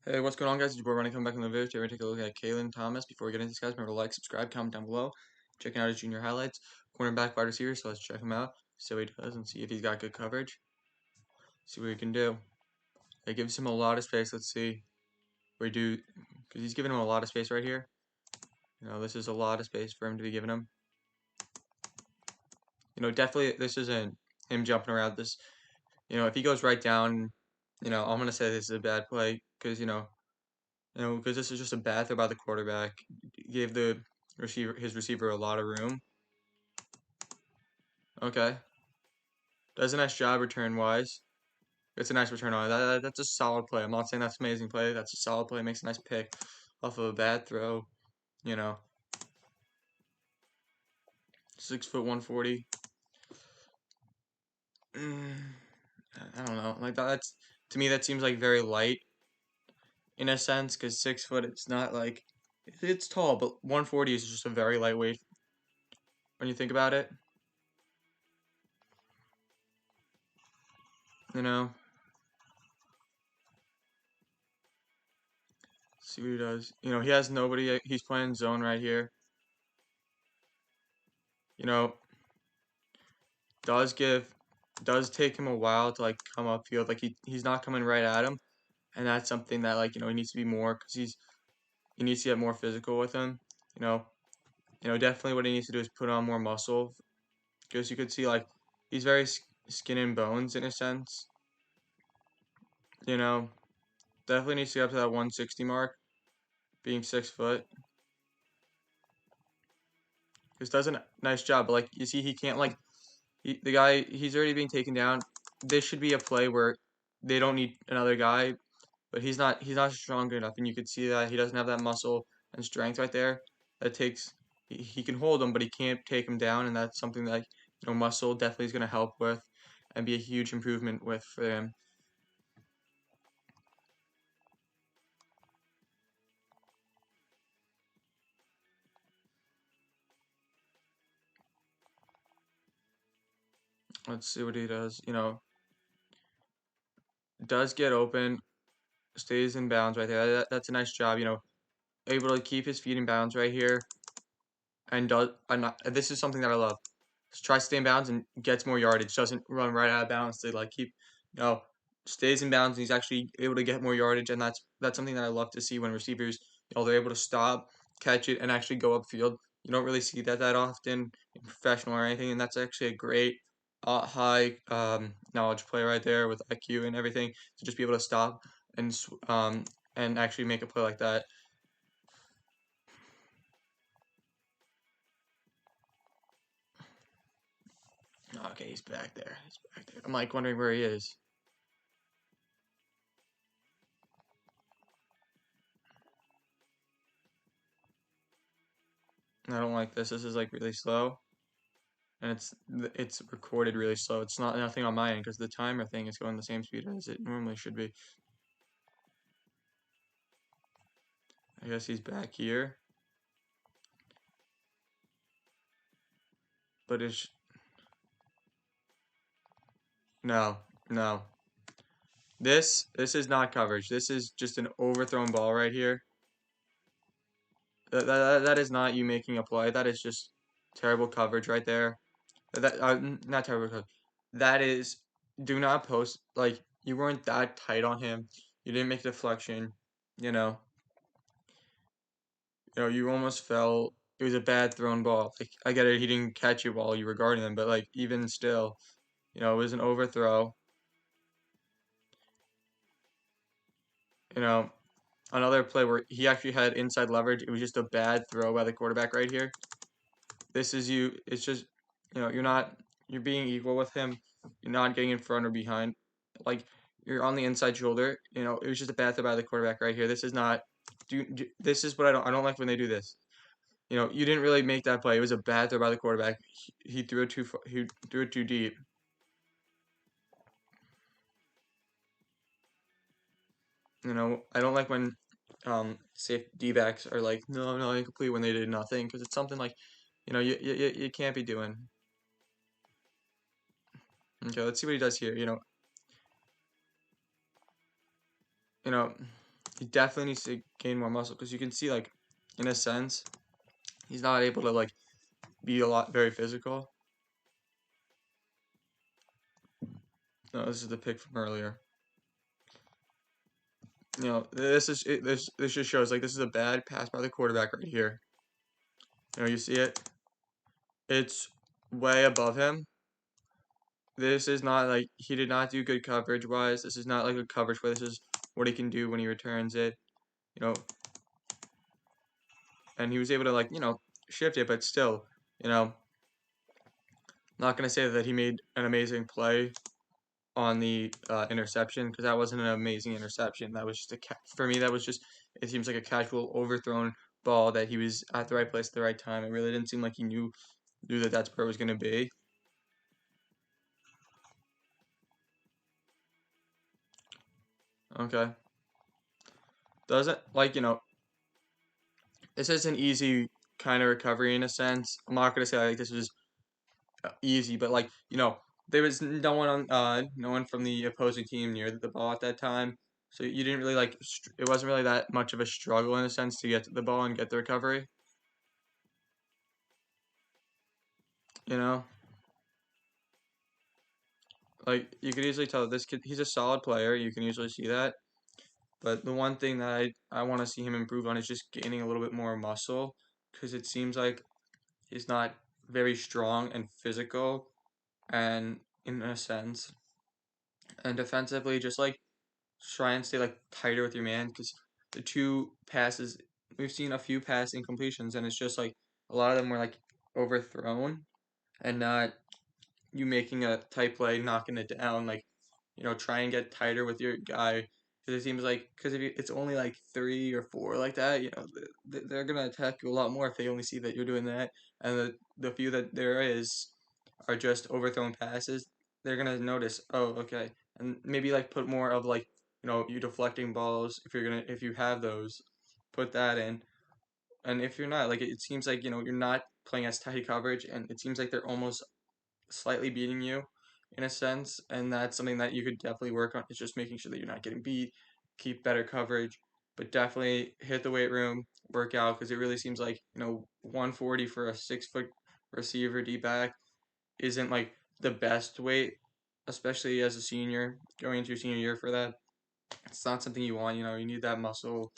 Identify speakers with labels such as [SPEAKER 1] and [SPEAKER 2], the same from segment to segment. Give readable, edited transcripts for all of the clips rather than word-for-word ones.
[SPEAKER 1] Hey, what's going on, guys? It's your boy Ronnie coming back in the video. Today we're going to take a look at Cailien Thomas. Before we get into this, guys, remember to like, subscribe, comment down below. Checking out his junior highlights. Cornerback, wide receiver, so let's check him out, see what he does, and see if he's got good coverage. See what he can do. It gives him a lot of space. Let's see what he do, because he's giving him a lot of space right here. This is a lot of space for him to be giving him. Definitely this isn't him jumping around. If he goes right down, I'm going to say this is a bad play, because, because this is just a bad throw by the quarterback. Gave his receiver a lot of room. Okay. Does a nice job return-wise. It's a nice return on it. That's a solid play. I'm not saying that's an amazing play. That's a solid play. Makes a nice pick off of a bad throw. 6 foot 140. I don't know. Like that's to me that seems like very light in a sense, because 6 foot it's not like it's tall, but 140 is just a very lightweight when you think about it. See what he does. He has nobody. He's playing zone right here. Does take him a while to like come upfield. Like he's not coming right at him, and that's something that like he needs to be more, because he needs to get more physical with him. Definitely what he needs to do is put on more muscle, because you could see like he's very skin and bones in a sense. Definitely needs to get up to that 160 mark, being 6 foot. Because does a nice job, but like you see, he can't like the guy. He's already being taken down. This should be a play where they don't need another guy, but he's not. He's not strong enough, and you could see that he doesn't have that muscle and strength right there. That takes he can hold him, but he can't take him down, and that's something that muscle definitely is going to help with, and be a huge improvement with for him. Let's see what he does. Does get open, stays in bounds right there. That's a nice job. Able to keep his feet in bounds right here, and this is something that I love. Just tries to stay in bounds and gets more yardage. Doesn't run right out of bounds to like keep, stays in bounds, and he's actually able to get more yardage. And that's something that I love to see when receivers, they're able to stop, catch it, and actually go upfield. You don't really see that often in professional or anything, and that's actually a great high knowledge play right there with IQ and everything, to just be able to stop and actually make a play like that. Okay, he's back there. He's back there. I'm like wondering where he is. I don't like this. This is like really slow, and it's recorded really slow. It's not nothing on my end, because the timer thing is going the same speed as it normally should be. I guess he's back here, but it's no. This is not coverage. This is just an overthrown ball right here. That is not you making a play. That is just terrible coverage right there. Not terrible coverage. That is, do not post. Like, you weren't that tight on him. You didn't make a deflection. You know. You almost fell. It was a bad thrown ball. Like, I get it, he didn't catch it while you were guarding him, but like even still, it was an overthrow. Another play where he actually had inside leverage. It was just a bad throw by the quarterback right here. This is you. It's just, you're being equal with him. You're not getting in front or behind. Like, you're on the inside shoulder. It was just a bad throw by the quarterback right here. This is not. This is what I don't like when they do this. You didn't really make that play. It was a bad throw by the quarterback. He threw it too far, he threw it too deep. I don't like when safe D-backs are like, no, incomplete, when they did nothing, because it's something like, you can't be doing. Okay, let's see what he does here. he definitely needs to gain more muscle because you can see like in a sense he's not able to like be very physical. No, this is the pick from earlier. This just shows like this is a bad pass by the quarterback right here. You see it? It's way above him. This is not like he did not do good coverage wise. This is not like a coverage where this is what he can do when he returns it. You know, and he was able to like shift it, but still, not gonna say that he made an amazing play on the interception because that wasn't an amazing interception. That was just for me. That was just it seems like a casual overthrown ball that he was at the right place at the right time. It really didn't seem like he knew that that's where it was gonna be. Okay, doesn't like this is an easy kind of recovery in a sense. I'm not gonna say like this was easy, but like there was no one from the opposing team near the ball at that time, so you didn't really like it wasn't really that much of a struggle in a sense to get to the ball and get the recovery. You know, like you could easily tell this kid he's a solid player. You can usually see that, but the one thing that I want to see him improve on is just gaining a little bit more muscle because it seems like he's not very strong and physical, and in a sense, and defensively, just like try and stay like tighter with your man because the two passes we've seen a few pass incompletions and it's just like a lot of them were like overthrown and not you making a tight play, knocking it down. Like try and get tighter with your guy because it seems like because if it's only like 3 or 4 like that, they're gonna attack you a lot more if they only see that you're doing that, and the few that there is are just overthrown passes. They're gonna notice, oh, okay, and maybe like put more of like you deflecting balls if you have those, put that in, and if you're not, like it seems like you're not playing as tight coverage, and it seems like they're almost slightly beating you in a sense, and that's something that you could definitely work on. Is just making sure that you're not getting beat, keep better coverage, but definitely hit the weight room, work out because it really seems like 140 for a 6 foot receiver D back isn't like the best weight, especially as a senior going into your senior year for that. It's not something you want. You need that muscle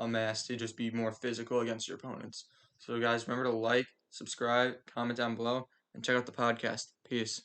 [SPEAKER 1] mass to just be more physical against your opponents. So guys, remember to like, subscribe, comment down below, and check out the podcast. Peace.